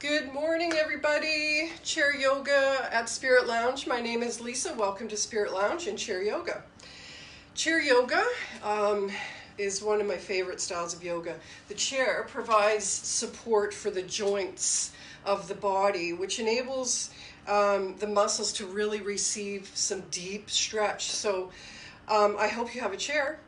Good morning, everybody. Chair Yoga at Spirit Lounge. My name is Lisa. Welcome to Spirit Lounge and Chair Yoga. Chair Yoga is one of my favorite styles of yoga. The chair provides support for the joints of the body, which enables the muscles to really receive some deep stretch. So I hope you have a chair.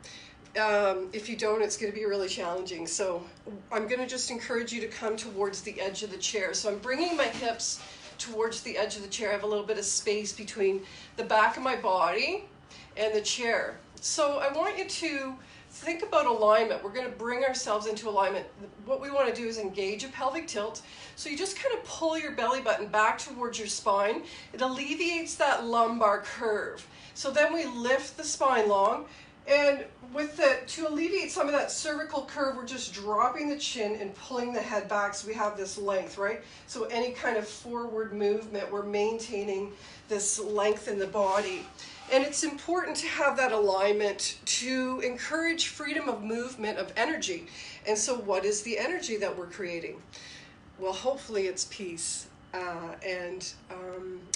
If you don't, it's going to be really challenging. So I'm going to just encourage you to come towards the edge of the chair. So I'm bringing my hips towards the edge of the chair. I have a little bit of space between the back of my body and the chair. So I want you to think about alignment. We're going to bring ourselves into alignment. What we want to do is engage a pelvic tilt. So you just kind of pull your belly button back towards your spine. It alleviates that lumbar curve. So then we lift the spine long. And to alleviate some of that cervical curve, we're just dropping the chin and pulling the head back so we have this length, right? So any kind of forward movement, we're maintaining this length in the body. And it's important to have that alignment to encourage freedom of movement of energy. And so what is the energy that we're creating? Well, hopefully it's peace and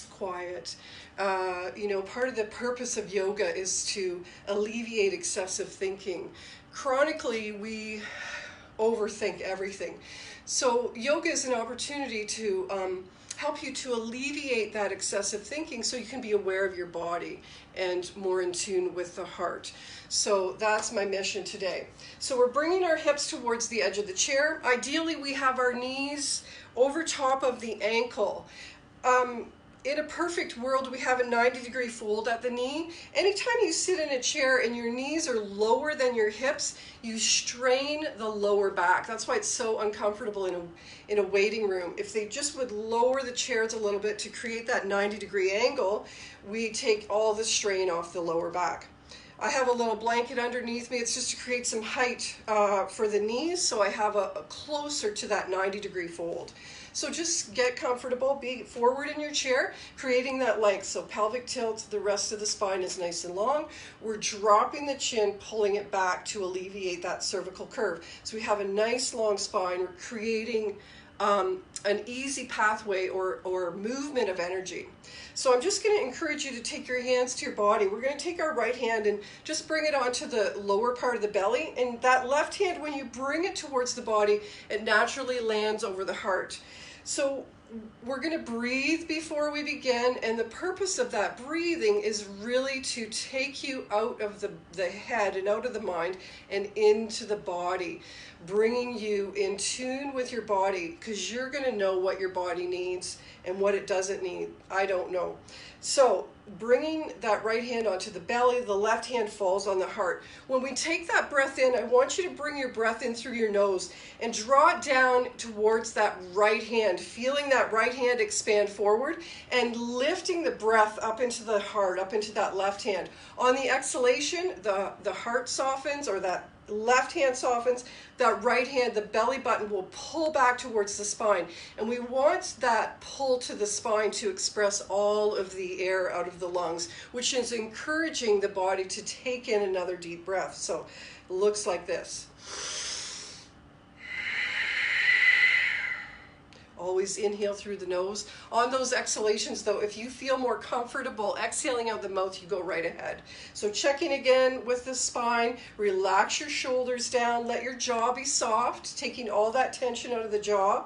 quiet. Part of the purpose of yoga is to alleviate excessive thinking. Chronically, we overthink everything. So yoga is an opportunity to help you to alleviate that excessive thinking so you can be aware of your body and more in tune with the heart. So that's my mission today. So we're bringing our hips towards the edge of the chair. Ideally, we have our knees over top of the ankle. In a perfect world, we have a 90-degree fold at the knee. Anytime you sit in a chair and your knees are lower than your hips, you strain the lower back. That's why it's so uncomfortable in a waiting room. If they just would lower the chairs a little bit to create that 90-degree angle, we take all the strain off the lower back. I have a little blanket underneath me. It's just to create some height for the knees, so I have a closer to that 90-degree fold. So just get comfortable, be forward in your chair, creating that length. So pelvic tilt, the rest of the spine is nice and long. We're dropping the chin, pulling it back to alleviate that cervical curve. So we have a nice long spine. We're creating an easy pathway or movement of energy. So I'm just going to encourage you to take your hands to your body. We're going to take our right hand and just bring it onto the lower part of the belly. And that left hand, when you bring it towards the body, it naturally lands over the heart. So we're going to breathe before we begin, and the purpose of that breathing is really to take you out of the head and out of the mind and into the body, bringing you in tune with your body, because you're going to know what your body needs and what it doesn't need. I don't know. So bringing that right hand onto the belly, the left hand falls on the heart. When we take that breath in, I want you to bring your breath in through your nose and draw it down towards that right hand, feeling that right hand expand forward and lifting the breath up into the heart, up into that left hand. On the exhalation, the heart softens, or that left hand softens, that right hand, the belly button will pull back towards the spine. And we want that pull to the spine to express all of the air out of the lungs, which is encouraging the body to take in another deep breath. So it looks like this. Always inhale through the nose. On those exhalations, though, if you feel more comfortable exhaling out the mouth, you go right ahead. So checking again with the spine, relax your shoulders down, let your jaw be soft, taking all that tension out of the jaw.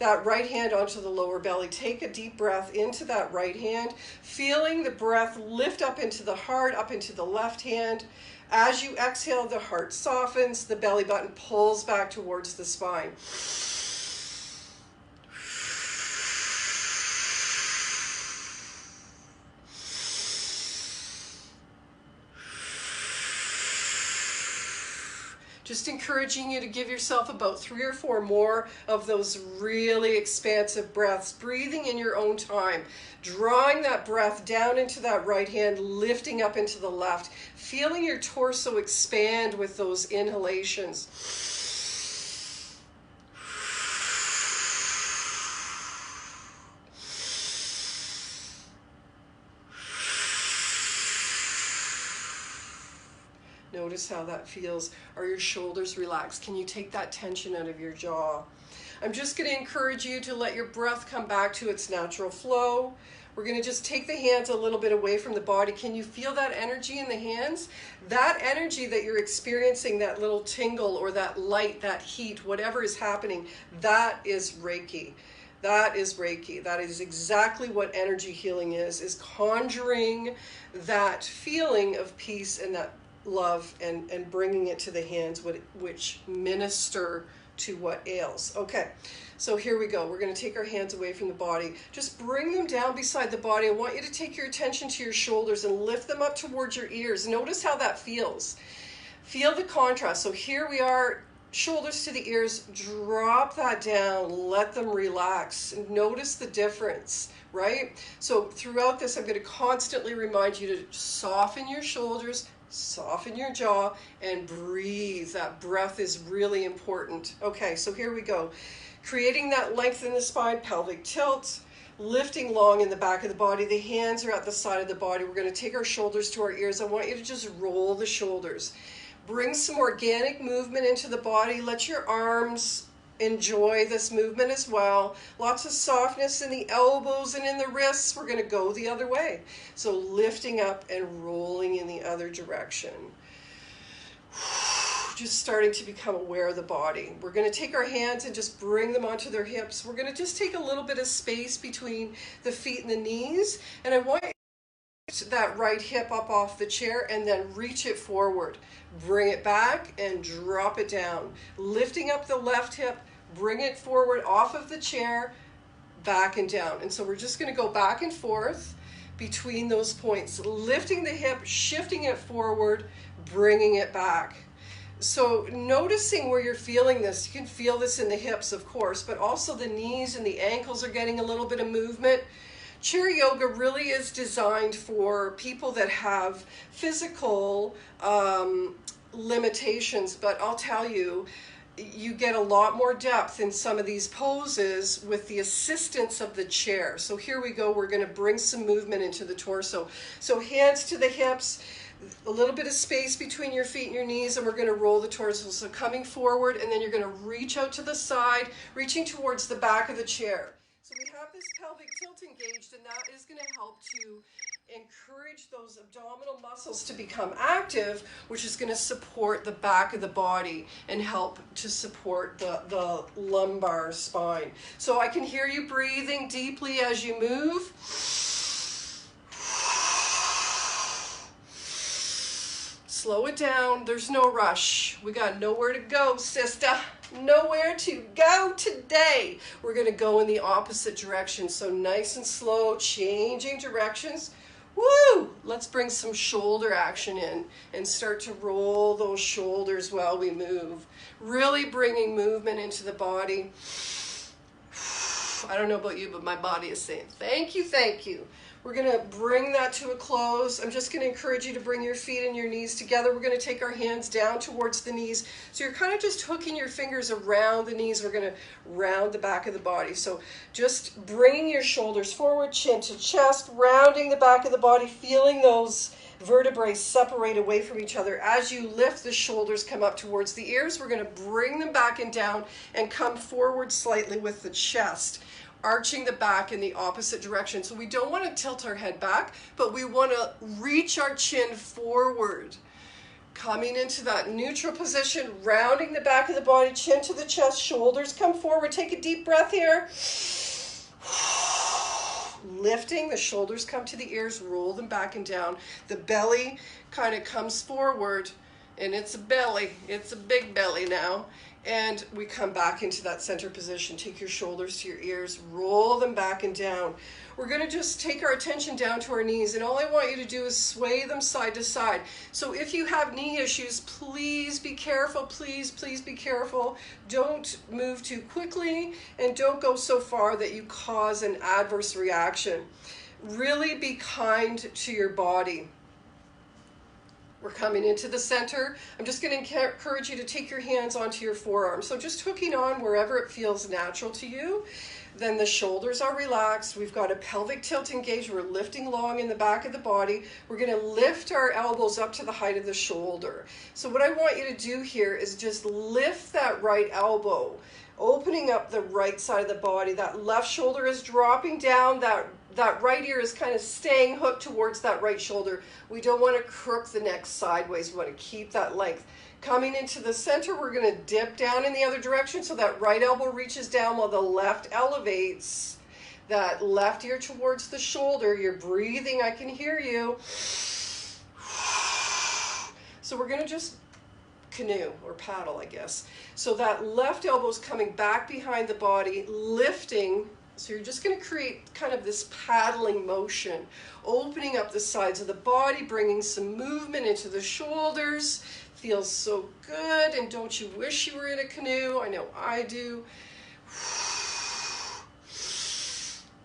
That right hand onto the lower belly. Take a deep breath into that right hand, feeling the breath lift up into the heart, up into the left hand. As you exhale, the heart softens, the belly button pulls back towards the spine. Just encouraging you to give yourself about 3 or 4 more of those really expansive breaths, breathing in your own time, drawing that breath down into that right hand, lifting up into the left, feeling your torso expand with those inhalations. Notice how that feels. Are your shoulders relaxed? Can you take that tension out of your jaw? I'm just going to encourage you to let your breath come back to its natural flow. We're going to just take the hands a little bit away from the body. Can you feel that energy in the hands? That energy that you're experiencing, that little tingle or that light, that heat, whatever is happening, that is Reiki. That is Reiki. That is exactly what energy healing is conjuring that feeling of peace and that love and bringing it to the hands, which minister to what ails. Okay, so here we go. We're going to take our hands away from the body. Just bring them down beside the body. I want you to take your attention to your shoulders and lift them up towards your ears. Notice how that feels. Feel the contrast. So here we are, shoulders to the ears. Drop that down. Let them relax. Notice the difference, right? So throughout this, I'm going to constantly remind you to soften your shoulders, soften your jaw, and breathe. That breath is really important. Okay, so here we go. Creating that length in the spine, pelvic tilt, lifting long in the back of the body. The hands are at the side of the body. We're going to take our shoulders to our ears. I want you to just roll the shoulders. Bring some organic movement into the body. Let your arms enjoy this movement as well. Lots of softness in the elbows and in the wrists. We're going to go the other way. So lifting up and rolling in the other direction. Just starting to become aware of the body. We're going to take our hands and just bring them onto their hips. We're going to just take a little bit of space between the feet and the knees. And I want you to lift that right hip up off the chair and then reach it forward. Bring it back and drop it down. Lifting up the left hip, bring it forward off of the chair, back and down. And so we're just going to go back and forth between those points. Lifting the hip, shifting it forward, bringing it back. So noticing where you're feeling this. You can feel this in the hips, of course, but also the knees and the ankles are getting a little bit of movement. Chair yoga really is designed for people that have physical limitations, but I'll tell you, you get a lot more depth in some of these poses with the assistance of the chair. So here we go. We're going to bring some movement into the torso. So hands to the hips, a little bit of space between your feet and your knees, and we're going to roll the torso. So coming forward, and then you're going to reach out to the side, reaching towards the back of the chair. So we have this pelvic tilt engaged, and that is going to help to encourage those abdominal muscles to become active, which is going to support the back of the body and help to support the lumbar spine. So I can hear you breathing deeply as you move. Slow it down. There's no rush. We got nowhere to go, sister. Nowhere to go today. We're going to go in the opposite direction. So nice and slow, changing directions. Woo! Let's bring some shoulder action in and start to roll those shoulders while we move. Really bringing movement into the body. I don't know about you, but my body is saying, thank you, thank you. We're going to bring that to a close. I'm just going to encourage you to bring your feet and your knees together. We're going to take our hands down towards the knees. So you're kind of just hooking your fingers around the knees. We're going to round the back of the body. So just bringing your shoulders forward, chin to chest, rounding the back of the body, feeling those vertebrae separate away from each other. As you lift, the shoulders come up towards the ears. We're going to bring them back and down and come forward slightly with the chest, arching the back in the opposite direction. So we don't want to tilt our head back, but we want to reach our chin forward. Coming into that neutral position, rounding the back of the body, chin to the chest, shoulders come forward. Take a deep breath here. Lifting, the shoulders come to the ears, roll them back and down. The belly kind of comes forward, and it's a belly. It's a big belly now. And we come back into that center position. Take your shoulders to your ears, roll them back and down. We're going to just take our attention down to our knees, and all I want you to do is sway them side to side. So if you have knee issues, please be careful. Please, please be careful. Don't move too quickly, and don't go so far that you cause an adverse reaction. Really be kind to your body. We're coming into the center. I'm just going to encourage you to take your hands onto your forearms. So just hooking on wherever it feels natural to you. Then the shoulders are relaxed. We've got a pelvic tilt engaged. We're lifting long in the back of the body. We're going to lift our elbows up to the height of the shoulder. So what I want you to do here is just lift that right elbow opening up the right side of the body. That left shoulder is dropping down. That right ear is kind of staying hooked towards that right shoulder. We don't want to crook the neck sideways. We want to keep that length. Coming into the center, we're going to dip down in the other direction so that right elbow reaches down while the left elevates. That left ear towards the shoulder. You're breathing. I can hear you. So we're going to just canoe or paddle, I guess. So that left elbow is coming back behind the body, lifting. So you're just going to create kind of this paddling motion, opening up the sides of the body, bringing some movement into the shoulders. Feels so good. And don't you wish you were in a canoe? I know I do.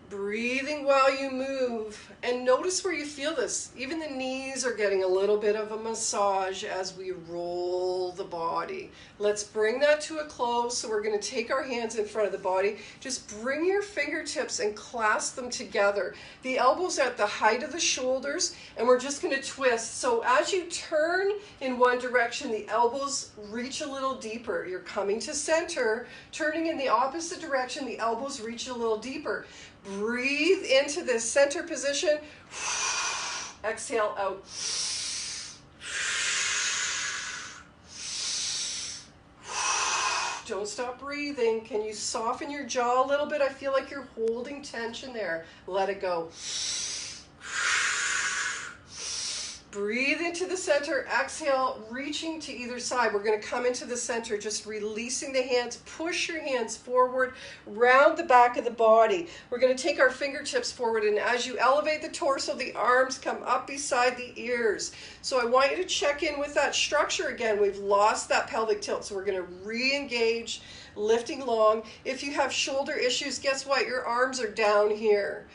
Breathing while you move, and notice where you feel this. Even the knees are getting a little bit of a massage as we roll the body. Let's bring that to a close. So we're going to take our hands in front of the body. Just bring your fingertips and clasp them together. The elbows are at the height of the shoulders, and we're just going to twist. So as you turn in one direction, the elbows reach a little deeper. You're coming to center, turning in the opposite direction, the elbows reach a little deeper. Breathe into this center position. Exhale out. Don't stop breathing. Can you soften your jaw a little bit? I feel like you're holding tension there. Let it go. Breathe into the center. Exhale, reaching to either side. We're going to come into the center, just releasing the hands. Push your hands forward, round the back of the body. We're going to take our fingertips forward, and as you elevate the torso, the arms come up beside the ears. So I want you to check in with that structure again. We've lost that pelvic tilt, so we're going to re-engage, lifting long. If you have shoulder issues, guess what? Your arms are down here.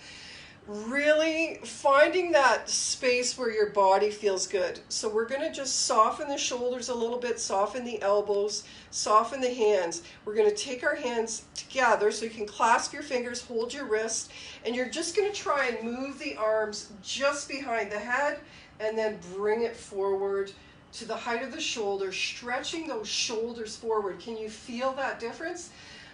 Really finding that space where your body feels good. So we're going to just soften the shoulders a little bit, soften the elbows, soften the hands. We're going to take our hands together so you can clasp your fingers, hold your wrist, and you're just going to try and move the arms just behind the head and then bring it forward to the height of the shoulder, stretching those shoulders forward. Can you feel that difference?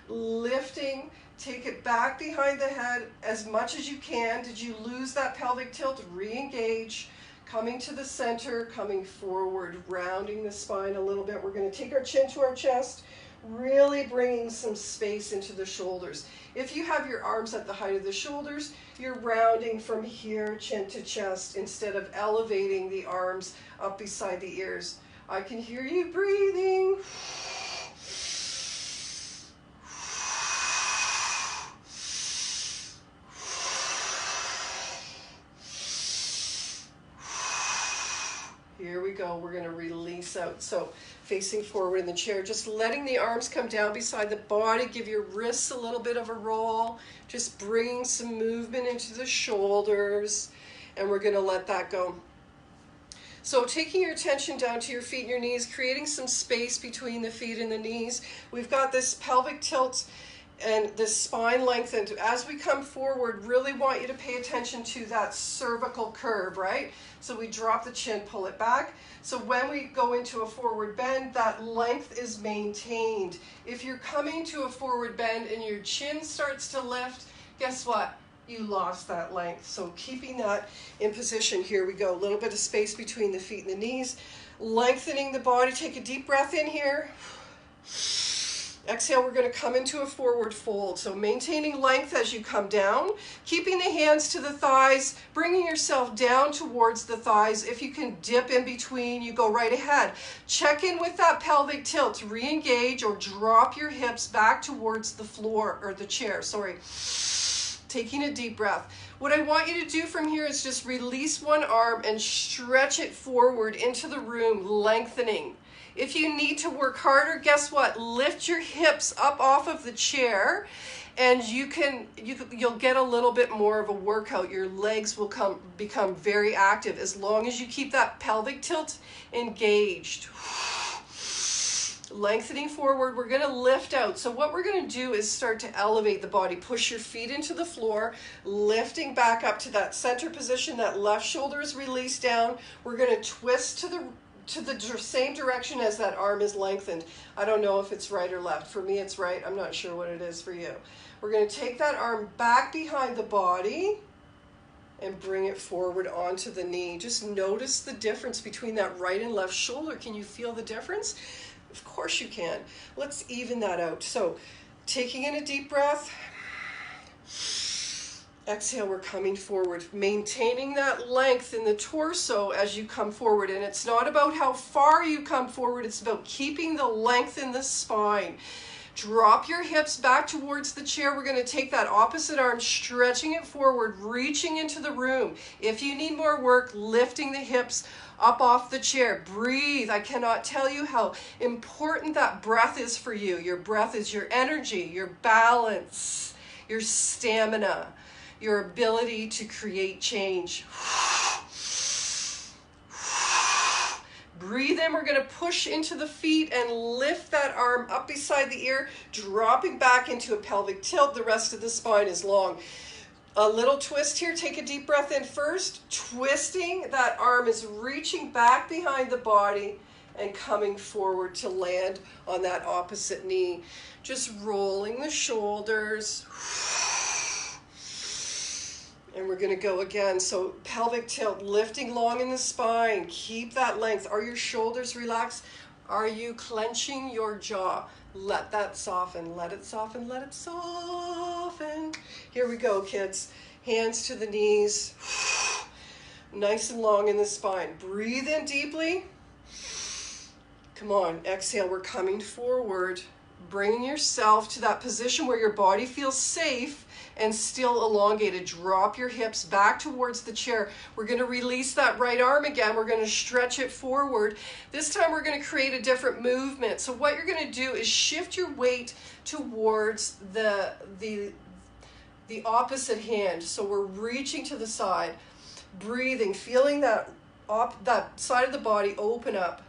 Lifting. Take it back behind the head as much as you can. Did you lose that pelvic tilt? Re-engage. Coming to the center, coming forward, rounding the spine a little bit. We're going to take our chin to our chest, really bringing some space into the shoulders. If you have your arms at the height of the shoulders, you're rounding from here, chin to chest, instead of elevating the arms up beside the ears. I can hear you breathing. Here we go. We're going to release out. So facing forward in the chair, just letting the arms come down beside the body. Give your wrists a little bit of a roll. Just bringing some movement into the shoulders. And we're going to let that go. So taking your attention down to your feet and your knees, creating some space between the feet and the knees. We've got this pelvic tilt and the spine lengthened. As we come forward, really want you to pay attention to that cervical curve, right? So we drop the chin, pull it back. So when we go into a forward bend, that length is maintained. If you're coming to a forward bend and your chin starts to lift, guess what? You lost that length. So keeping that in position, here we go. A little bit of space between the feet and the knees. Lengthening the body. Take a deep breath in here. Exhale, we're going to come into a forward fold. So maintaining length as you come down, keeping the hands to the thighs, bringing yourself down towards the thighs. If you can dip in between, you go right ahead. Check in with that pelvic tilt. Re-engage or drop your hips back towards the floor or the chair. Sorry. Taking a deep breath. What I want you to do from here is just release one arm and stretch it forward into the room, lengthening. If you need to work harder, guess what? Lift your hips up off of the chair and you'll get a little bit more of a workout. Your legs will become very active as long as you keep that pelvic tilt engaged. Lengthening forward, we're going to lift out. So what we're going to do is start to elevate the body. Push your feet into the floor, lifting back up to that center position. That left shoulder is released down. We're going to twist to the to the same direction as that arm is lengthened. I don't know if it's right or left. For me, it's right. I'm not sure what it is for you. We're going to take that arm back behind the body and bring it forward onto the knee. Just notice the difference between that right and left shoulder. Can you feel the difference? Of course you can. Let's even that out. So, taking in a deep breath. Exhale, we're coming forward, maintaining that length in the torso as you come forward. And it's not about how far you come forward, it's about keeping the length in the spine. Drop your hips back towards the chair. We're going to take that opposite arm, stretching it forward, reaching into the room. If you need more work, lifting the hips up off the chair. Breathe. I cannot tell you how important that breath is for you. Your breath is your energy, your balance, your stamina, your ability to create change. Breathe in. We're going to push into the feet and lift that arm up beside the ear, dropping back into a pelvic tilt. The rest of the spine is long. A little twist here. Take a deep breath in first. Twisting. That arm is reaching back behind the body and coming forward to land on that opposite knee. Just rolling the shoulders. And we're going to go again. So pelvic tilt, lifting long in the spine. Keep that length. Are your shoulders relaxed? Are you clenching your jaw? Let that soften. Let it soften. Let it soften. Here we go, kids. Hands to the knees. Nice and long in the spine. Breathe in deeply. Come on. Exhale. We're coming forward. Bringing yourself to that position where your body feels safe and still elongated. Drop your hips back towards the chair. We're going to release that right arm again. We're going to stretch it forward. This time we're going to create a different movement. So what you're going to do is shift your weight towards the opposite hand. So we're reaching to the side, breathing, feeling that side of the body open up.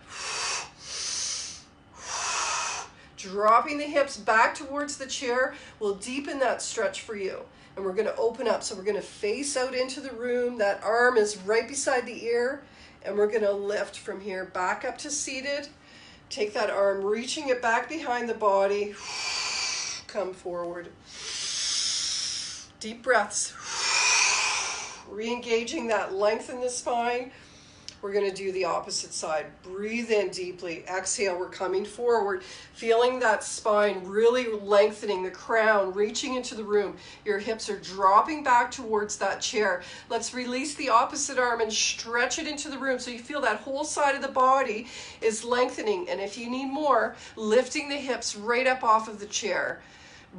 Dropping the hips back towards the chair will deepen that stretch for you. And we're going to open up. So we're going to face out into the room. That arm is right beside the ear. And we're going to lift from here back up to seated. Take that arm, reaching it back behind the body. Come forward. Deep breaths. Re-engaging that length in the spine. We're going to do the opposite side. Breathe in deeply. Exhale, we're coming forward. Feeling that spine really lengthening, the crown reaching into the room. Your hips are dropping back towards that chair. Let's release the opposite arm and stretch it into the room so you feel that whole side of the body is lengthening. And if you need more, lifting the hips right up off of the chair.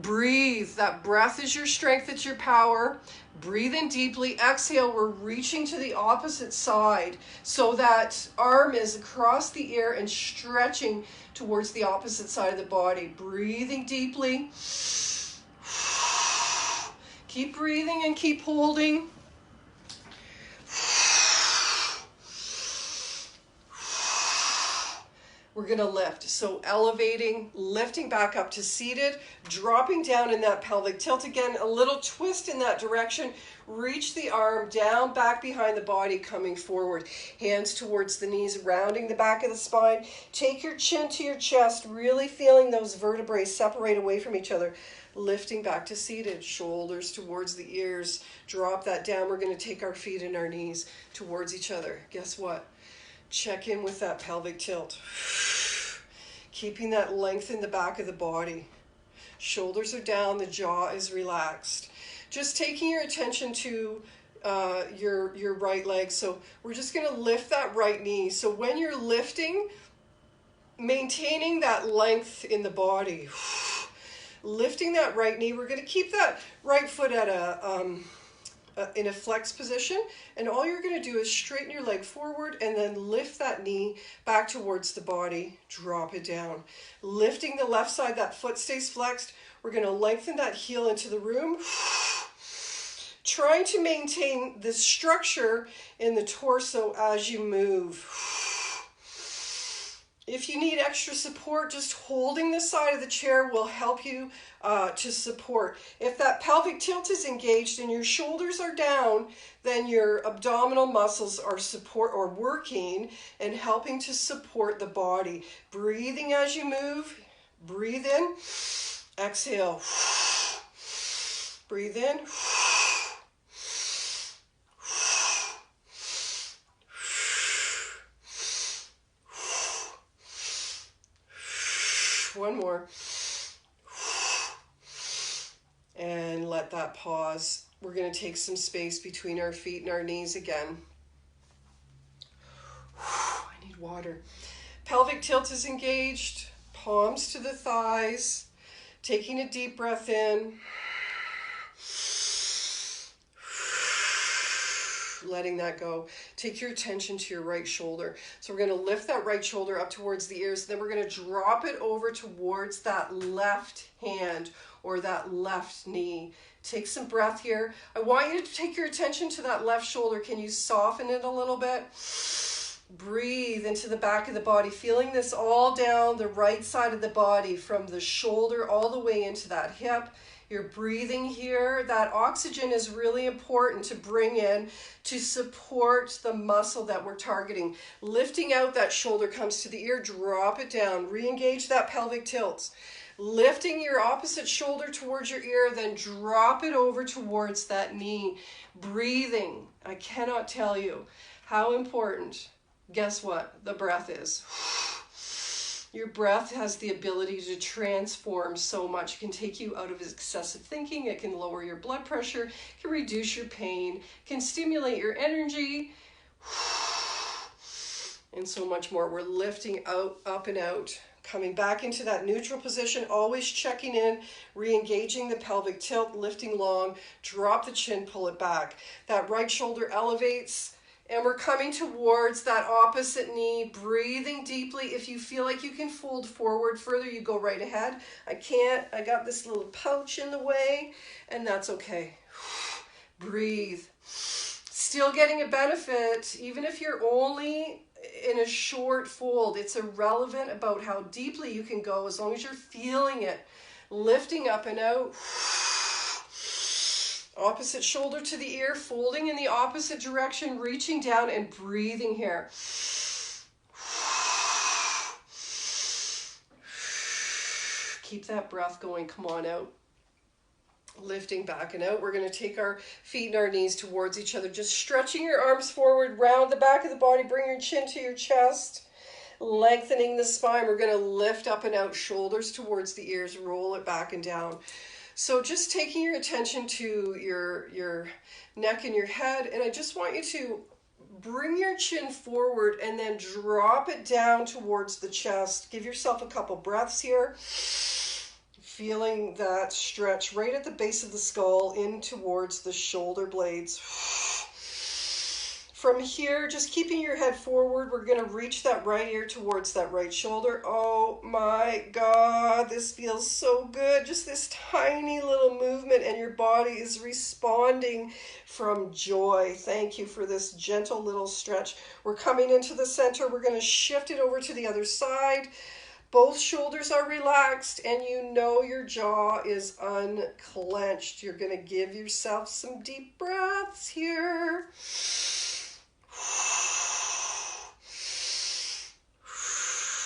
Breathe. That breath is your strength, it's your power. Breathe in deeply. Exhale, we're reaching to the opposite side so that arm is across the ear and stretching towards the opposite side of the body. Breathing deeply. Keep breathing and keep holding. We're going to lift. So elevating, lifting back up to seated, dropping down in that pelvic tilt again, a little twist in that direction. Reach the arm down, back behind the body, coming forward. Hands towards the knees, rounding the back of the spine. Take your chin to your chest, really feeling those vertebrae separate away from each other. Lifting back to seated, shoulders towards the ears. Drop that down. We're going to take our feet and our knees towards each other. Guess what? Check in with that pelvic tilt. Keeping that length in the back of the body. Shoulders are down, the jaw is relaxed. Just taking your attention to your right leg. So we're just going to lift that right knee. So when you're lifting, maintaining that length in the body. Lifting that right knee. We're going to keep that right foot at in a flex position, and all you're going to do is straighten your leg forward and then lift that knee back towards the body. Drop it down. Lifting the left side, that foot stays flexed. We're going to lengthen that heel into the room. Trying to maintain the structure in the torso as you move. If you need extra support, just holding the side of the chair will help you to support. If that pelvic tilt is engaged and your shoulders are down, then your abdominal muscles are working and helping to support the body. Breathing as you move. Breathe in. Exhale. Breathe in. One more. And let that pause. We're going to take some space between our feet and our knees again. I need water. Pelvic tilt is engaged. Palms to the thighs. Taking a deep breath in. Letting that go. Take your attention to your right shoulder. So we're going to lift that right shoulder up towards the ears. Then we're going to drop it over towards that left hand or that left knee. Take some breath here. I want you to take your attention to that left shoulder. Can you soften it a little bit? Breathe into the back of the body, feeling this all down the right side of the body, from the shoulder all the way into that hip. You're breathing here. That oxygen is really important to bring in to support the muscle that we're targeting. Lifting out that shoulder comes to the ear, drop it down, re-engage that pelvic tilt. Lifting your opposite shoulder towards your ear, then drop it over towards that knee. Breathing. I cannot tell you how important, guess what, the breath is. Your breath has the ability to transform so much. It can take you out of excessive thinking. It can lower your blood pressure. It can reduce your pain. It can stimulate your energy. And so much more. We're lifting out, up and out. Coming back into that neutral position. Always checking in. Re-engaging the pelvic tilt. Lifting long. Drop the chin. Pull it back. That right shoulder elevates. And we're coming towards that opposite knee, breathing deeply. If you feel like you can fold forward further, you go right ahead. I can't. I got this little pouch in the way, and that's okay. Breathe. Still getting a benefit, even if you're only in a short fold. It's irrelevant about how deeply you can go as long as you're feeling it. Lifting up and out. Opposite shoulder to the ear, folding in the opposite direction, reaching down and breathing here. Keep that breath going. Come on out. Lifting back and out. We're going to take our feet and our knees towards each other. Just stretching your arms forward, round the back of the body. Bring your chin to your chest. Lengthening the spine. We're going to lift up and out, shoulders towards the ears. Roll it back and down. So just taking your attention to your neck and your head, and I just want you to bring your chin forward and then drop it down towards the chest. Give yourself a couple breaths here. Feeling that stretch right at the base of the skull in towards the shoulder blades. From here, just keeping your head forward, we're going to reach that right ear towards that right shoulder. Oh my God, this feels so good. Just this tiny little movement and your body is responding from joy. Thank you for this gentle little stretch. We're coming into the center. We're going to shift it over to the other side. Both shoulders are relaxed and you know your jaw is unclenched. You're going to give yourself some deep breaths here.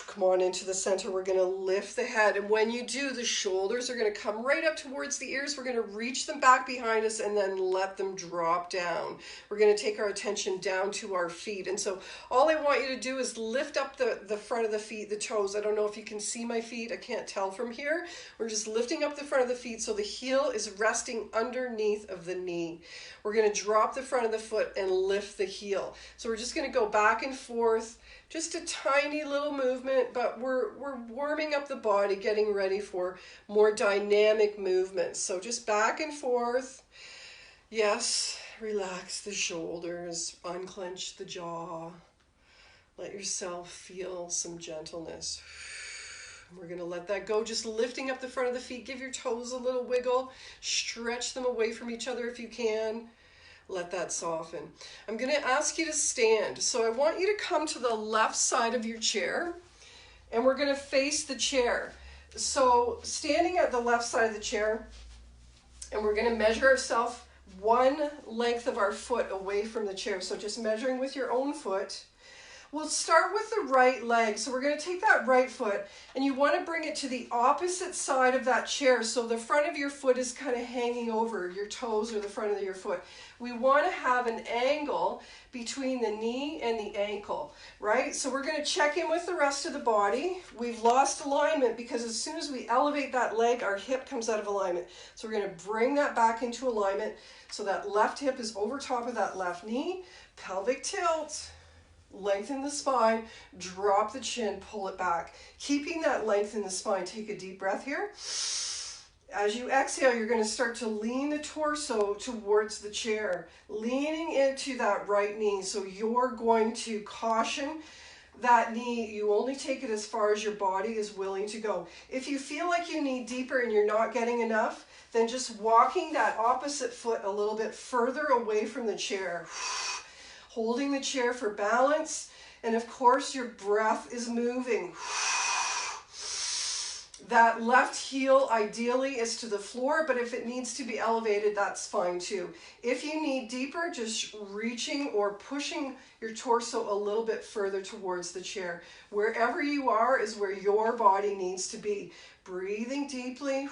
Come on into the center. We're going to lift the head. And when you do, the shoulders are going to come right up towards the ears. We're going to reach them back behind us and then let them drop down. We're going to take our attention down to our feet. And so all I want you to do is lift up the front of the feet, the toes. I don't know if you can see my feet. I can't tell from here. We're just lifting up the front of the feet so the heel is resting underneath of the knee. We're going to drop the front of the foot and lift the heel. So we're just going to go back and forth. Just a tiny little movement, but we're warming up the body, getting ready for more dynamic movements. So just back and forth. Yes, relax the shoulders, unclench the jaw. Let yourself feel some gentleness. We're going to let that go, just lifting up the front of the feet. Give your toes a little wiggle. Stretch them away from each other if you can. Let that soften. I'm going to ask you to stand. So I want you to come to the left side of your chair. and we're going to face the chair. So standing at the left side of the chair, and we're going to measure ourselves one length of our foot away from the chair. So just measuring with your own foot. We'll start with the right leg. So we're going to take that right foot, and you want to bring it to the opposite side of that chair. So the front of your foot is kind of hanging over your toes or the front of your foot. We want to have an angle between the knee and the ankle, right? So we're going to check in with the rest of the body. We've lost alignment because as soon as we elevate that leg, our hip comes out of alignment. So we're going to bring that back into alignment. So that left hip is over top of that left knee, pelvic tilt. Lengthen the spine, drop the chin, pull it back. Keeping that length in the spine. Take a deep breath here. As you exhale, you're going to start to lean the torso towards the chair, leaning into that right knee. So you're going to caution that knee. You only take it as far as your body is willing to go. If you feel like you need deeper and you're not getting enough, then just walking that opposite foot a little bit further away from the chair. Holding the chair for balance, and of course your breath is moving. That left heel ideally is to the floor, but if it needs to be elevated, that's fine too. If you need deeper, just reaching or pushing your torso a little bit further towards the chair. Wherever you are is where your body needs to be. Breathing deeply.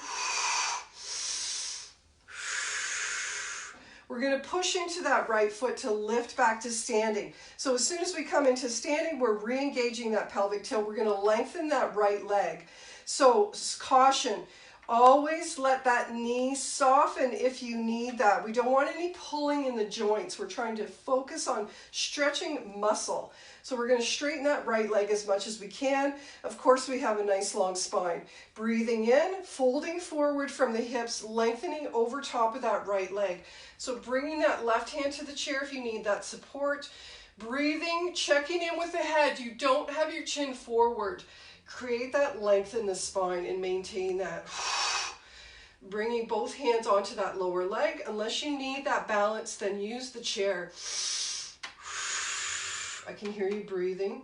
We're going to push into that right foot to lift back to standing. So as soon as we come into standing, we're re-engaging that pelvic tilt. We're going to lengthen that right leg. So caution, always let that knee soften if you need that. We don't want any pulling in the joints. We're trying to focus on stretching muscle. So we're going to straighten that right leg as much as we can. Of course, we have a nice long spine. Breathing in, folding forward from the hips, lengthening over top of that right leg. So bringing that left hand to the chair if you need that support. Breathing, checking in with the head. You don't have your chin forward. Create that length in the spine and maintain that. Bringing both hands onto that lower leg. Unless you need that balance, then use the chair. I can hear you breathing.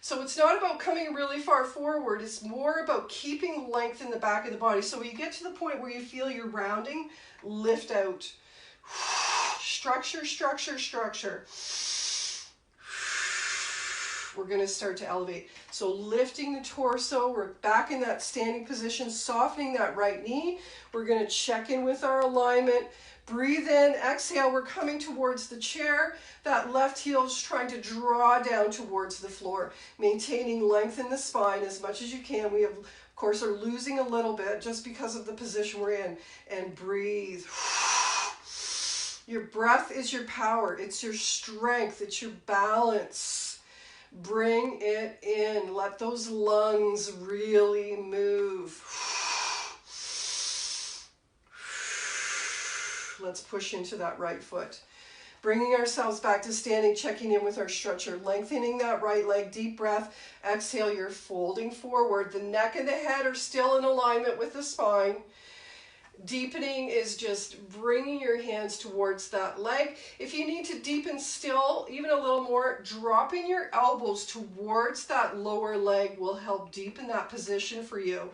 So it's not about coming really far forward. It's more about keeping length in the back of the body. So when you get to the point where you feel you're rounding, lift out. Structure, structure, structure. We're going to start to elevate. So lifting the torso, we're back in that standing position, softening that right knee. We're going to check in with our alignment. Breathe in, exhale, we're coming towards the chair. That left heel is trying to draw down towards the floor, maintaining length in the spine as much as you can. We, of course, are losing a little bit just because of the position we're in. And breathe. Your breath is your power. It's your strength. It's your balance. Bring it in. Let those lungs really move. Let's push into that right foot. Bringing ourselves back to standing, checking in with our stretcher, lengthening that right leg, deep breath. Exhale, you're folding forward. The neck and the head are still in alignment with the spine. Deepening is just bringing your hands towards that leg. If you need to deepen still, even a little more, dropping your elbows towards that lower leg will help deepen that position for you.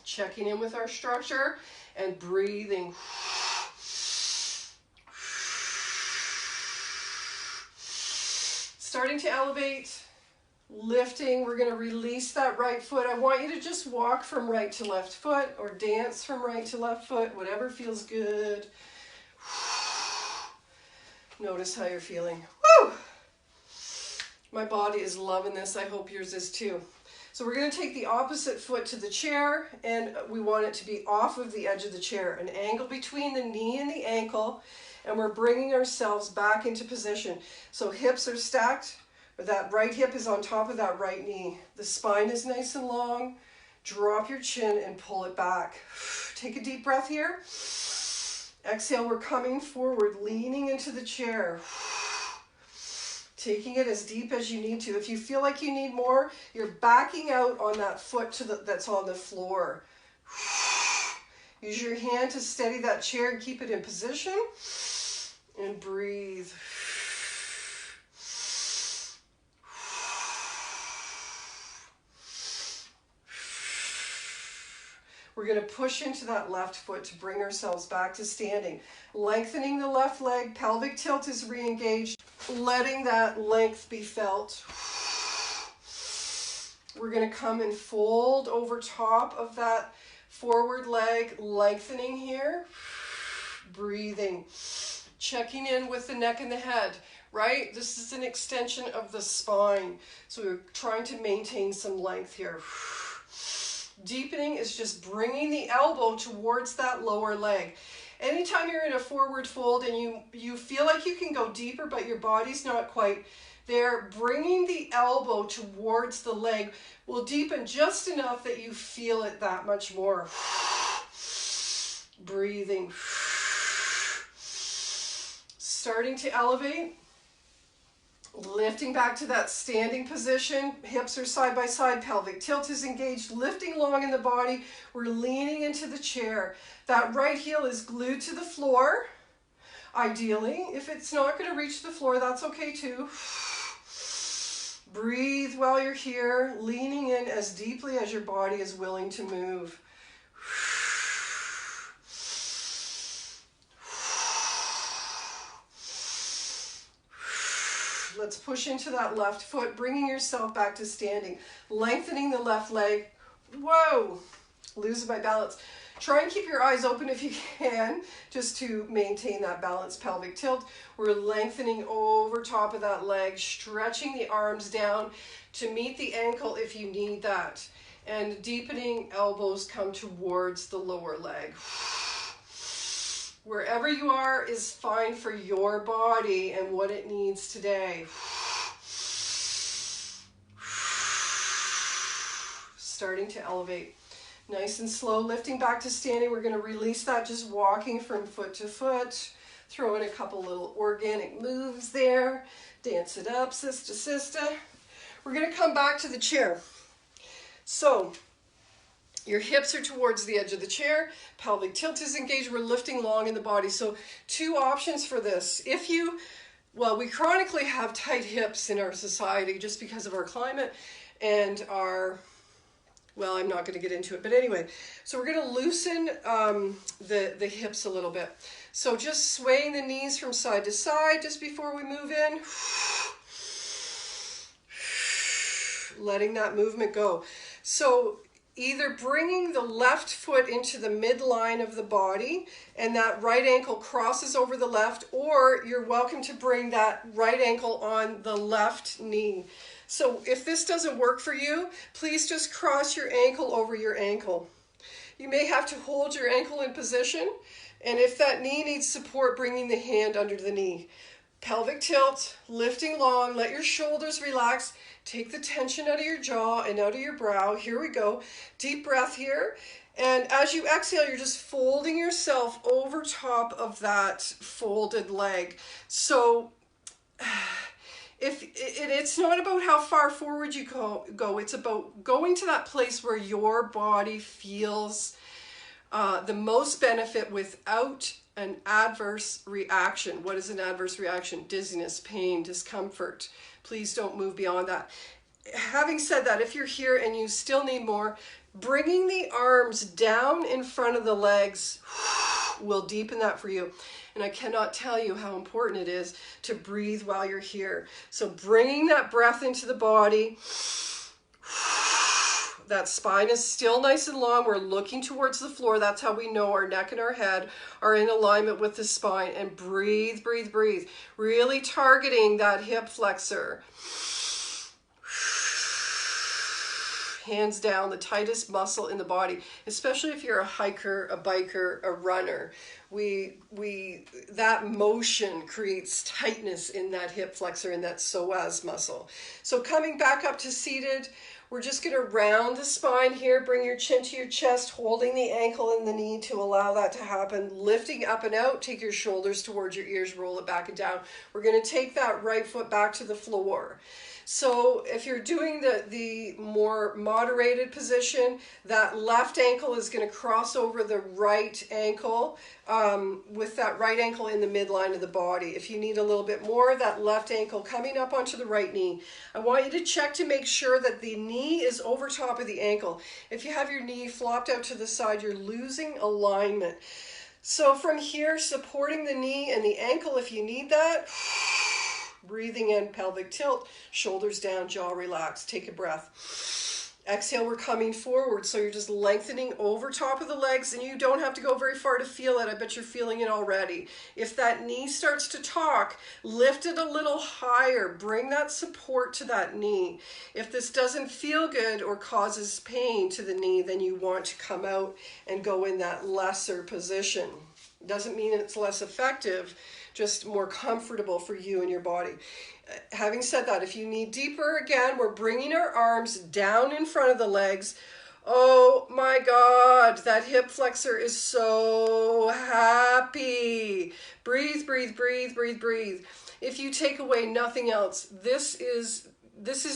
Checking in with our structure and breathing. Starting to elevate, lifting. We're going to release that right foot. I want you to just walk from right to left foot or dance from right to left foot, whatever feels good. Notice how you're feeling. Woo! My body is loving this. I hope yours is too. So we're going to take the opposite foot to the chair, and we want it to be off of the edge of the chair, an angle between the knee and the ankle, and we're bringing ourselves back into position. So hips are stacked, or that right hip is on top of that right knee. The spine is nice and long. Drop your chin and pull it back. Take a deep breath here. Exhale, we're coming forward, leaning into the chair. Taking it as deep as you need to. If you feel like you need more, you're backing out on that foot that's on the floor. Use your hand to steady that chair and keep it in position. And breathe. We're going to push into that left foot to bring ourselves back to standing. Lengthening the left leg, pelvic tilt is re-engaged, letting that length be felt. We're going to come and fold over top of that forward leg, lengthening here, breathing, checking in with the neck and the head, right? This is an extension of the spine. So we're trying to maintain some length here. Deepening is just bringing the elbow towards that lower leg. Anytime you're in a forward fold and you feel like you can go deeper, but your body's not quite there, bringing the elbow towards the leg will deepen just enough that you feel it that much more. Breathing. Starting to elevate. Lifting back to that standing position. Hips are side by side. Pelvic tilt is engaged. Lifting long in the body. We're leaning into the chair. That right heel is glued to the floor. Ideally, if it's not going to reach the floor, that's okay too. Breathe while you're here, leaning in as deeply as your body is willing to move. Let's push into that left foot, bringing yourself back to standing. Lengthening the left leg. Whoa! Losing my balance. Try and keep your eyes open if you can, just to maintain that balanced pelvic tilt. We're lengthening over top of that leg, stretching the arms down to meet the ankle if you need that. And deepening, elbows come towards the lower leg. Wherever you are is fine for your body and what it needs today. Starting to elevate. Nice and slow, lifting back to standing. We're going to release that, just walking from foot to foot. Throw in a couple little organic moves there. Dance it up, sister, sister. We're going to come back to the chair. So, your hips are towards the edge of the chair. Pelvic tilt is engaged. We're lifting long in the body. So, two options for this. We chronically have tight hips in our society just because of our climate and I'm not going to get into it, but anyway, so we're going to loosen the hips a little bit. So just swaying the knees from side to side just before we move in. Letting that movement go. So either bringing the left foot into the midline of the body and that right ankle crosses over the left, or you're welcome to bring that right ankle on the left knee. So if this doesn't work for you, please just cross your ankle over your ankle. You may have to hold your ankle in position, and if that knee needs support, bringing the hand under the knee. Pelvic tilt, lifting long, let your shoulders relax, take the tension out of your jaw and out of your brow. Here we go. Deep breath here. And as you exhale, you're just folding yourself over top of that folded leg. So it's not about how far forward you go, it's about going to that place where your body feels the most benefit without an adverse reaction. What is an adverse reaction? Dizziness, pain, discomfort. Please don't move beyond that. Having said that, if you're here and you still need more, bringing the arms down in front of the legs will deepen that for you. And I cannot tell you how important it is to breathe while you're here. So bringing that breath into the body. That spine is still nice and long. We're looking towards the floor. That's how we know our neck and our head are in alignment with the spine. And breathe, breathe, breathe. Really targeting that hip flexor. Hands down, the tightest muscle in the body, especially if you're a hiker, a biker, a runner. That motion creates tightness in that hip flexor and that psoas muscle. So coming back up to seated, we're just going to round the spine here. Bring your chin to your chest, holding the ankle and the knee to allow that to happen. Lifting up and out, take your shoulders towards your ears, roll it back and down. We're going to take that right foot back to the floor. So if you're doing the more moderated position, that left ankle is going to cross over the right ankle with that right ankle in the midline of the body. If you need a little bit more, that left ankle coming up onto the right knee. I want you to check to make sure that the knee is over top of the ankle. If you have your knee flopped out to the side, you're losing alignment. So from here, supporting the knee and the ankle if you need that. Breathing in, pelvic tilt, shoulders down, jaw relaxed. Take a breath. Exhale, we're coming forward. So you're just lengthening over top of the legs, and you don't have to go very far to feel it. I bet you're feeling it already. If that knee starts to talk, lift it a little higher. Bring that support to that knee. If this doesn't feel good or causes pain to the knee, then you want to come out and go in that lesser position. Doesn't mean it's less effective, just more comfortable for you and your body. Having said that, if you need deeper, again, we're bringing our arms down in front of the legs. Oh my God, that hip flexor is so happy. Breathe, breathe, breathe, breathe, breathe. If you take away nothing else, this is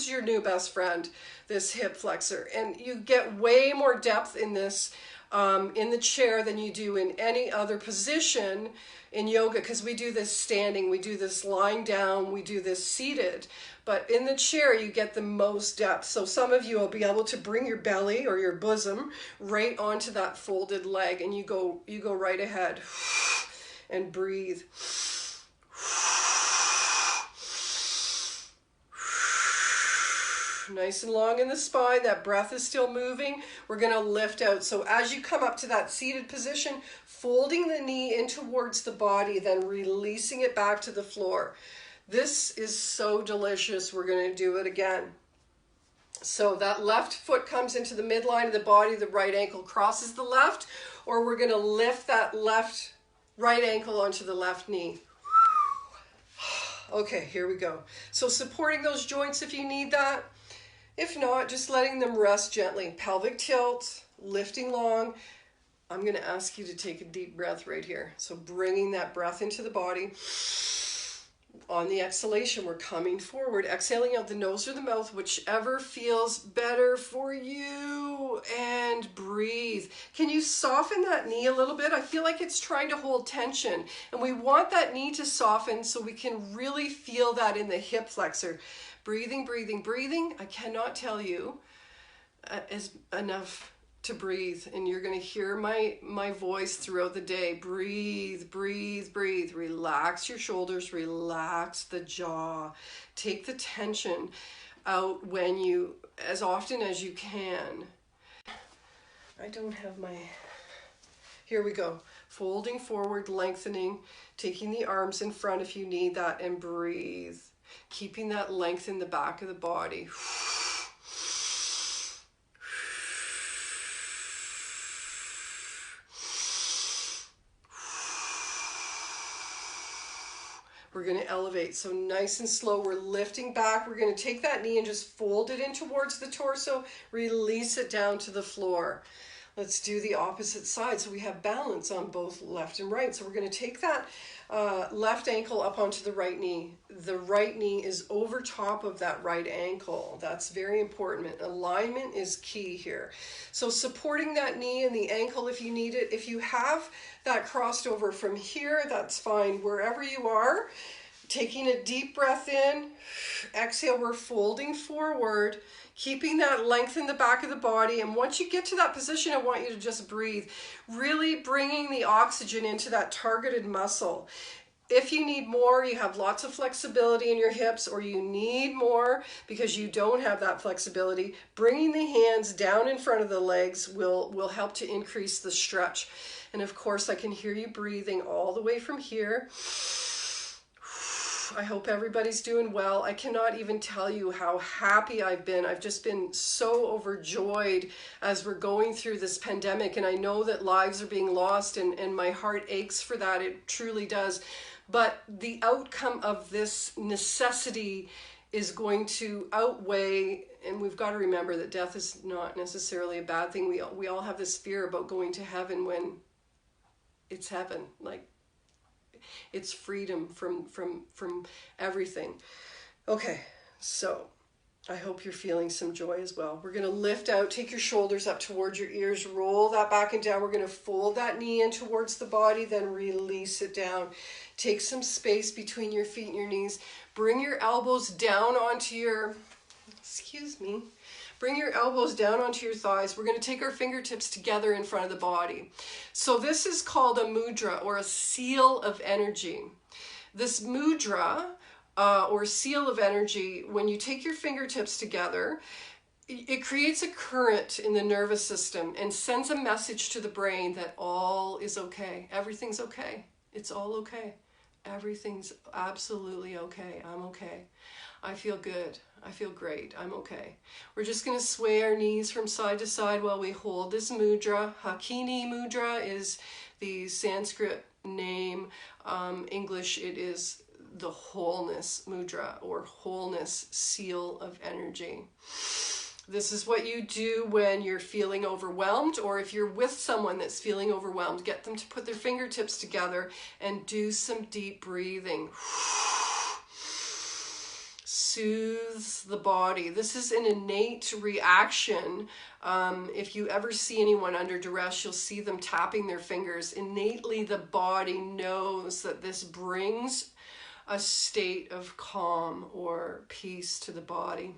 your new best friend, this hip flexor. And you get way more depth in this in the chair than you do in any other position in yoga, because we do this standing, we do this lying down, we do this seated, but in the chair you get the most depth. So some of you will be able to bring your belly or your bosom right onto that folded leg, and you go right ahead and breathe. Nice and long in the spine. That breath is still moving. We're going to lift out. So as you come up to that seated position, folding the knee in towards the body, then releasing it back to the floor. This is so delicious. We're going to do it again. So that left foot comes into the midline of the body, the right ankle crosses the left, or we're going to lift that right ankle onto the left knee. Okay, here we go. So supporting those joints if you need that. If not, just letting them rest gently. Pelvic tilt, lifting long. I'm going to ask you to take a deep breath right here. So bringing that breath into the body. On the exhalation, we're coming forward, exhaling out the nose or the mouth, whichever feels better for you, and breathe. Can you soften that knee a little bit? I feel like it's trying to hold tension, and we want that knee to soften so we can really feel that in the hip flexor. Breathing, breathing, breathing. I cannot tell you is enough to breathe, and you're going to hear my voice throughout the day. Breathe, breathe, breathe. Relax your shoulders, relax the jaw. Take the tension out as often as you can. I don't have here we go. Folding forward, lengthening, taking the arms in front if you need that, and breathe. Keeping that length in the back of the body. We're going to elevate. So nice and slow. We're lifting back. We're going to take that knee and just fold it in towards the torso. Release it down to the floor. Let's do the opposite side so we have balance on both left and right. So we're going to take that left ankle up onto the right knee. The right knee is over top of that right ankle. That's very important. Alignment is key here. So supporting that knee and the ankle if you need it. If you have that crossed over from here, that's fine. Wherever you are, taking a deep breath in, exhale, we're folding forward, keeping that length in the back of the body. And once you get to that position, I want you to just breathe, really bringing the oxygen into that targeted muscle. If you need more, you have lots of flexibility in your hips, or you need more because you don't have that flexibility, bringing the hands down in front of the legs will help to increase the stretch. And of course, I can hear you breathing all the way from here. I hope everybody's doing well. I cannot even tell you how happy I've been. I've just been so overjoyed as we're going through this pandemic, and I know that lives are being lost, and my heart aches for that. It truly does. But the outcome of this necessity is going to outweigh, and we've got to remember that death is not necessarily a bad thing. We all have this fear about going to heaven when it's heaven. Like, it's freedom from everything. Okay, so I hope you're feeling some joy as well. We're going to lift out, take your shoulders up towards your ears, roll that back and down. We're going to fold that knee in towards the body, then release it down. Take some space between your feet and your knees. Bring your elbows down onto your, bring your elbows down onto your thighs. We're going to take our fingertips together in front of the body. So this is called a mudra, or a seal of energy. This mudra, or seal of energy, when you take your fingertips together, it creates a current in the nervous system and sends a message to the brain that all is okay. Everything's okay. It's all okay. Everything's absolutely okay. I'm okay. I feel good. I feel great. I'm okay. We're just going to sway our knees from side to side while we hold this mudra. Hakini mudra is the Sanskrit name. English, it is the wholeness mudra, or wholeness seal of energy. This is what you do when you're feeling overwhelmed, or if you're with someone that's feeling overwhelmed. Get them to put their fingertips together and do some deep breathing. Soothes the body. This is an innate reaction. If you ever see anyone under duress, you'll see them tapping their fingers. Innately, the body knows that this brings a state of calm or peace to the body.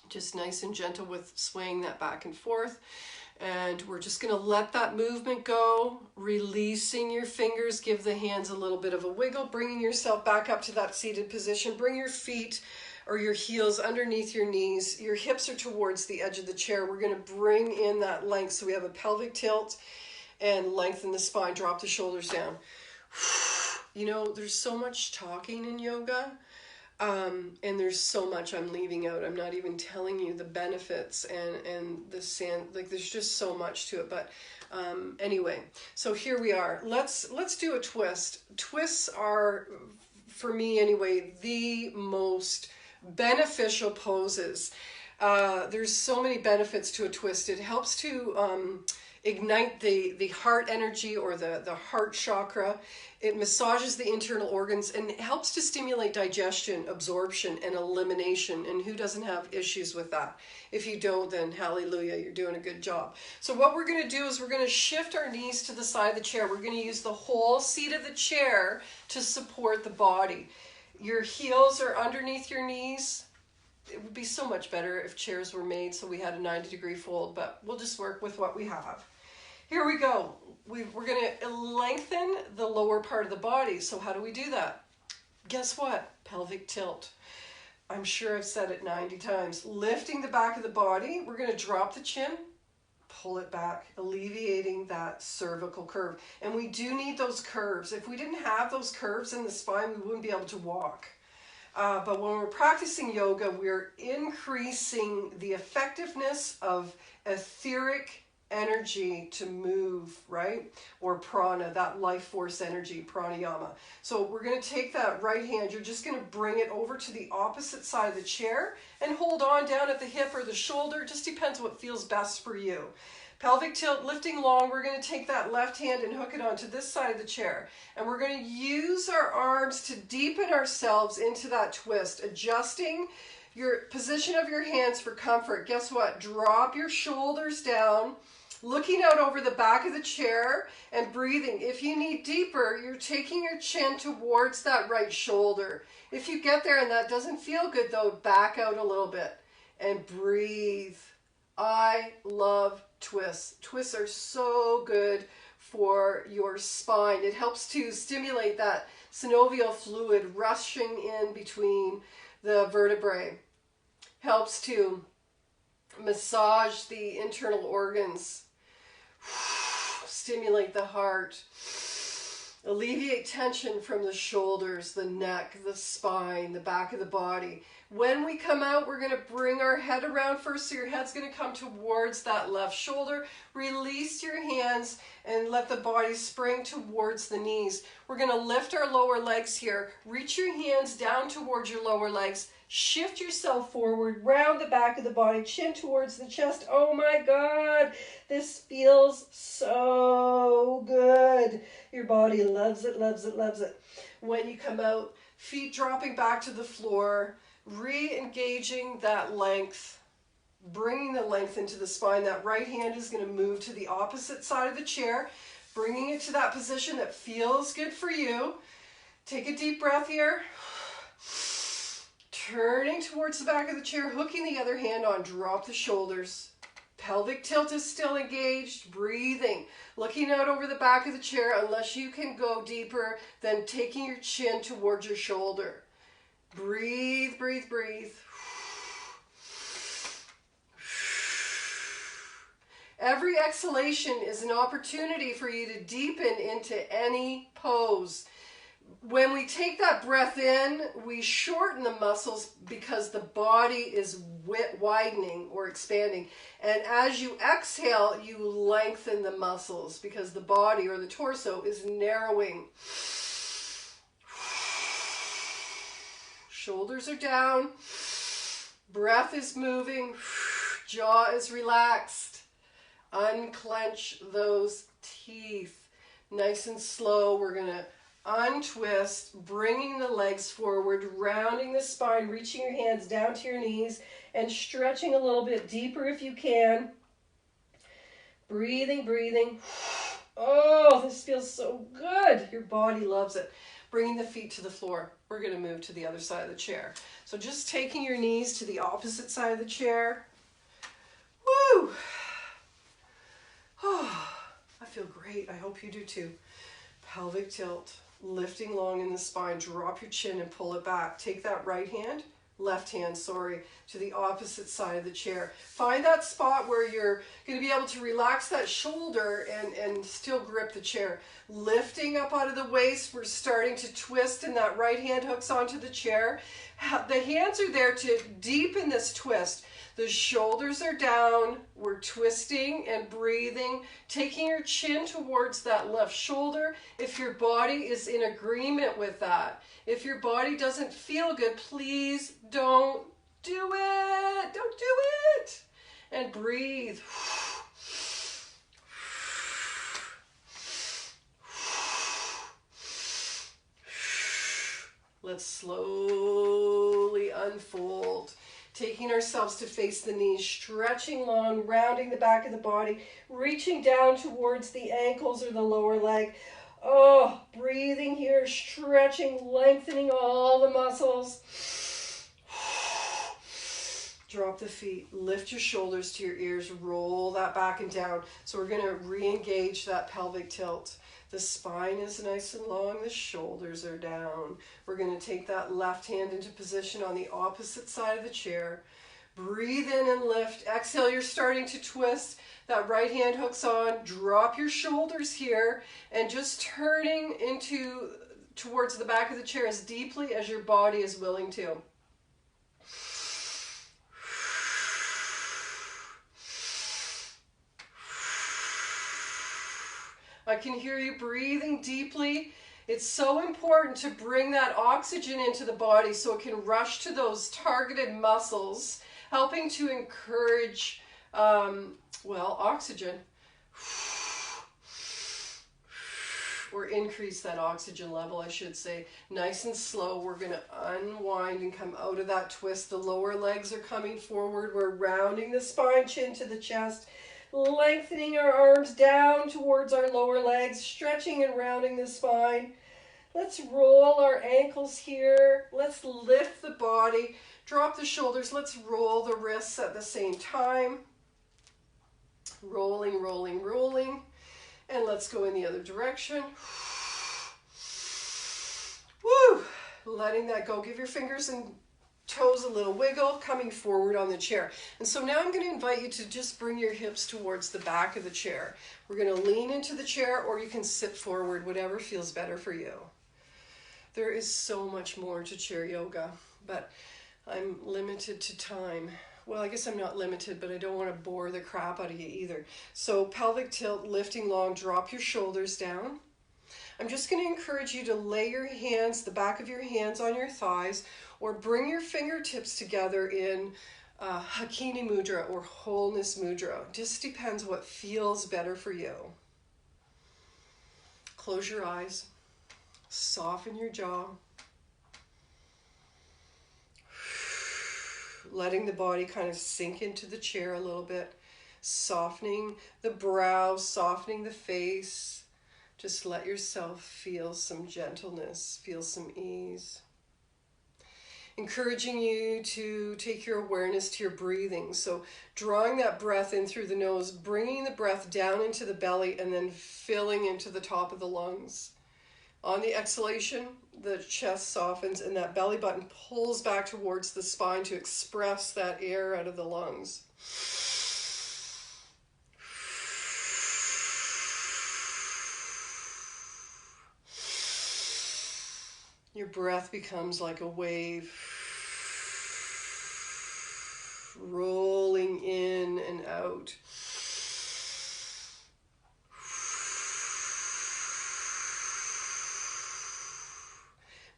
Just nice and gentle with swaying that back and forth. And we're just going to let that movement go, releasing your fingers. Give the hands a little bit of a wiggle, bringing yourself back up to that seated position. Bring your feet or your heels underneath your knees. Your hips are towards the edge of the chair. We're going to bring in that length, so we have a pelvic tilt and lengthen the spine. Drop the shoulders down. You know, there's so much talking in yoga, and there's so much I'm leaving out. I'm not even telling you the benefits and like there's just so much to it. But anyway, so here we are. Let's do a twist. Twists are, for me anyway, the most beneficial poses. There's so many benefits to a twist. It helps to ignite the heart energy, or the heart chakra. It massages the internal organs and helps to stimulate digestion, absorption, and elimination. And who doesn't have issues with that? If you don't, then hallelujah, you're doing a good job. So what we're going to do is we're going to shift our knees to the side of the chair. We're going to use the whole seat of the chair to support the body. Your heels are underneath your knees. It would be so much better if chairs were made so we had a 90-degree fold, but we'll just work with what we have. Here we go. We're going to lengthen the lower part of the body. So how do we do that? Guess what? Pelvic tilt. I'm sure I've said it 90 times. Lifting the back of the body. We're going to drop the chin, pull it back, alleviating that cervical curve. And we do need those curves. If we didn't have those curves in the spine, we wouldn't be able to walk. But when we're practicing yoga, we're increasing the effectiveness of etheric energy to move, right? Or prana, that life force energy, pranayama. So we're going to take that right hand, you're just going to bring it over to the opposite side of the chair and hold on down at the hip or the shoulder. It just depends what feels best for you. Pelvic tilt, lifting long. We're going to take that left hand and hook it onto this side of the chair. And we're going to use our arms to deepen ourselves into that twist, adjusting your position of your hands for comfort. Guess what? Drop your shoulders down, looking out over the back of the chair and breathing. If you need deeper, you're taking your chin towards that right shoulder. If you get there and that doesn't feel good though, back out a little bit and breathe. I love twists. Twists are so good for your spine. It helps to stimulate that synovial fluid rushing in between the vertebrae. Helps to massage the internal organs. Stimulate the heart. Alleviate tension from the shoulders, the neck, the spine, the back of the body. When we come out, we're going to bring our head around first, so your head's going to come towards that left shoulder. Release your hands and let the body spring towards the knees. We're going to lift our lower legs here. Reach your hands down towards your lower legs. Shift yourself forward, round the back of the body, chin towards the chest. Oh my God, this feels so good. Your body loves it, loves it, loves it. When you come out, feet dropping back to the floor, Re-engaging that length, bringing the length into the spine. That right hand is going to move to the opposite side of the chair, bringing it to that position that feels good for you. Take a deep breath here. Turning towards the back of the chair, hooking the other hand on, drop the shoulders. Pelvic tilt is still engaged, breathing. Looking out over the back of the chair, unless you can go deeper than taking your chin towards your shoulder. Breathe, breathe, breathe. Every exhalation is an opportunity for you to deepen into any pose. When we take that breath in, we shorten the muscles because the body is widening or expanding. And as you exhale, you lengthen the muscles because the body or the torso is narrowing. Shoulders are down. Breath is moving. Jaw is relaxed. Unclench those teeth. Nice and slow. We're going to untwist, bringing the legs forward, rounding the spine, reaching your hands down to your knees, and stretching a little bit deeper if you can. Breathing, breathing. Oh, this feels so good. Your body loves it. Bringing the feet to the floor. We're going to move to the other side of the chair. So just taking your knees to the opposite side of the chair. Woo! Oh, I feel great. I hope you do too. Pelvic tilt. Lifting long in the spine, drop your chin and pull it back. Take that left hand, to the opposite side of the chair. Find that spot where you're going to be able to relax that shoulder and still grip the chair. Lifting up out of the waist, we're starting to twist and that right hand hooks onto the chair. The hands are there to deepen this twist. The shoulders are down, we're twisting and breathing, taking your chin towards that left shoulder if your body is in agreement with that. If your body doesn't feel good, please don't do it. Don't do it. And breathe. Let's slowly unfold. Taking ourselves to face the knees, stretching long, rounding the back of the body, reaching down towards the ankles or the lower leg. Oh, breathing here, stretching, lengthening all the muscles. Drop the feet, lift your shoulders to your ears, roll that back and down. So we're going to re-engage that pelvic tilt. The spine is nice and long, the shoulders are down. We're going to take that left hand into position on the opposite side of the chair. Breathe in and lift. Exhale, you're starting to twist. That right hand hooks on. Drop your shoulders here and just turning towards the back of the chair as deeply as your body is willing to. I can hear you breathing deeply. It's so important to bring that oxygen into the body so it can rush to those targeted muscles, helping to encourage, oxygen. Or increase that oxygen level, I should say. Nice and slow, we're going to unwind and come out of that twist. The lower legs are coming forward. We're rounding the spine, chin to the chest. Lengthening our arms down towards our lower legs, stretching and rounding the spine. Let's roll our ankles here. Let's lift the body. Drop the shoulders. Let's roll the wrists at the same time. Rolling, rolling, rolling. And let's go in the other direction. Woo! Letting that go. Give your fingers and toes a little wiggle, coming forward on the chair. And so now I'm going to invite you to just bring your hips towards the back of the chair. We're going to lean into the chair, or you can sit forward, whatever feels better for you. There is so much more to chair yoga, but I'm limited to time. Well, I guess I'm not limited, but I don't want to bore the crap out of you either. So pelvic tilt, lifting long, drop your shoulders down. I'm just going to encourage you to lay your hands, the back of your hands on your thighs, or bring your fingertips together in Hakini Mudra or Wholeness Mudra. Just depends what feels better for you. Close your eyes. Soften your jaw. letting the body kind of sink into the chair a little bit, softening the brow, softening the face. Just let yourself feel some gentleness, feel some ease. Encouraging you to take your awareness to your breathing. So drawing that breath in through the nose, bringing the breath down into the belly, and then filling into the top of the lungs. On the exhalation, the chest softens and that belly button pulls back towards the spine to express that air out of the lungs. Your breath becomes like a wave, rolling in and out.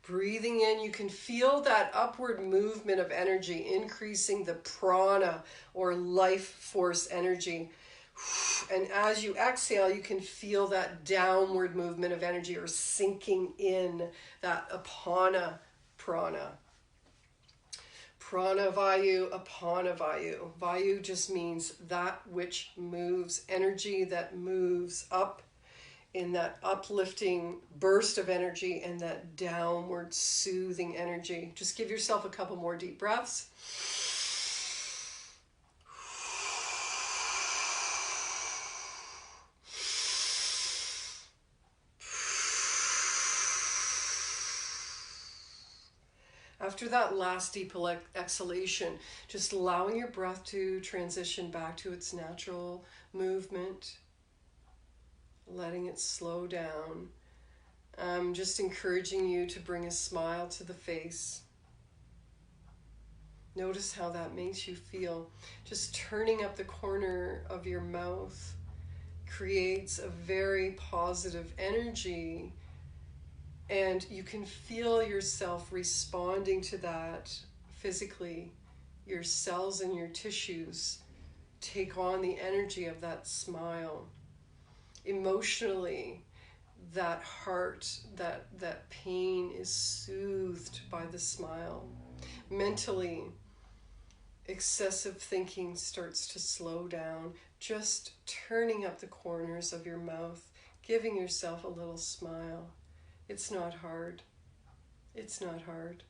Breathing in, you can feel that upward movement of energy, increasing the prana or life force energy. And as you exhale, you can feel that downward movement of energy or sinking in, that apana prana. Prana vayu, apana vayu. Vayu just means that which moves, energy that moves up in that uplifting burst of energy and that downward soothing energy. Just give yourself a couple more deep breaths. After that last deep exhalation, just allowing your breath to transition back to its natural movement, letting it slow down. I'm just encouraging you to bring a smile to the face. Notice how that makes you feel. Just turning up the corner of your mouth creates a very positive energy. And you can feel yourself responding to that physically. Your cells and your tissues take on the energy of that smile. Emotionally, that heart, that pain is soothed by the smile. Mentally, excessive thinking starts to slow down. Just turning up the corners of your mouth, giving yourself a little smile. It's not hard. It's not hard.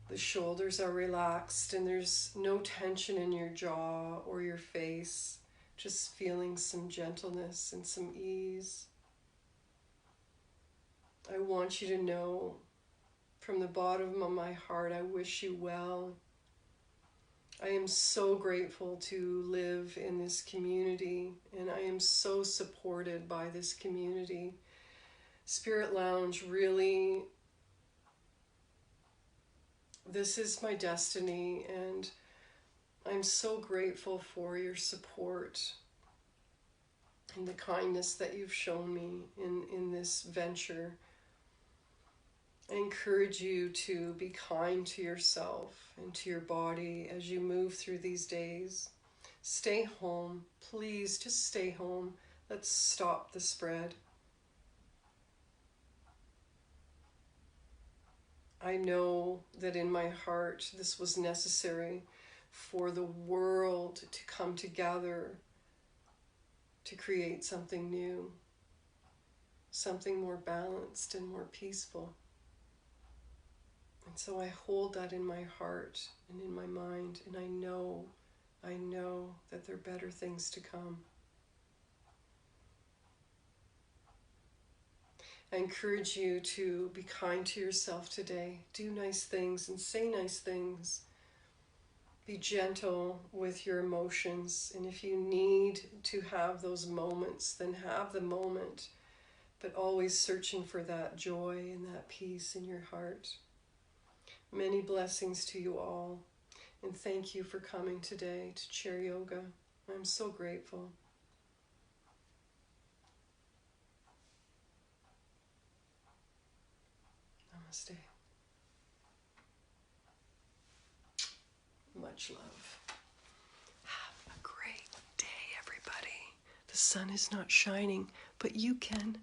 The shoulders are relaxed and there's no tension in your jaw or your face. Just feeling some gentleness and some ease. I want you to know from the bottom of my heart, I wish you well. I am so grateful to live in this community, and I am so supported by this community. Spirit Lounge, really, this is my destiny, and I'm so grateful for your support and the kindness that you've shown me in this venture. I encourage you to be kind to yourself and to your body as you move through these days. Stay home. Please, just stay home. Let's stop the spread. I know that in my heart this was necessary for the world to come together to create something new, something more balanced and more peaceful. And so I hold that in my heart and in my mind, and I know that there are better things to come. I encourage you to be kind to yourself today. Do nice things and say nice things. Be gentle with your emotions. And if you need to have those moments, then have the moment. But always searching for that joy and that peace in your heart. Many blessings to you all. And thank you for coming today to Chair Yoga. I'm so grateful. Namaste. Much love. Have a great day, everybody. The sun is not shining, but you can.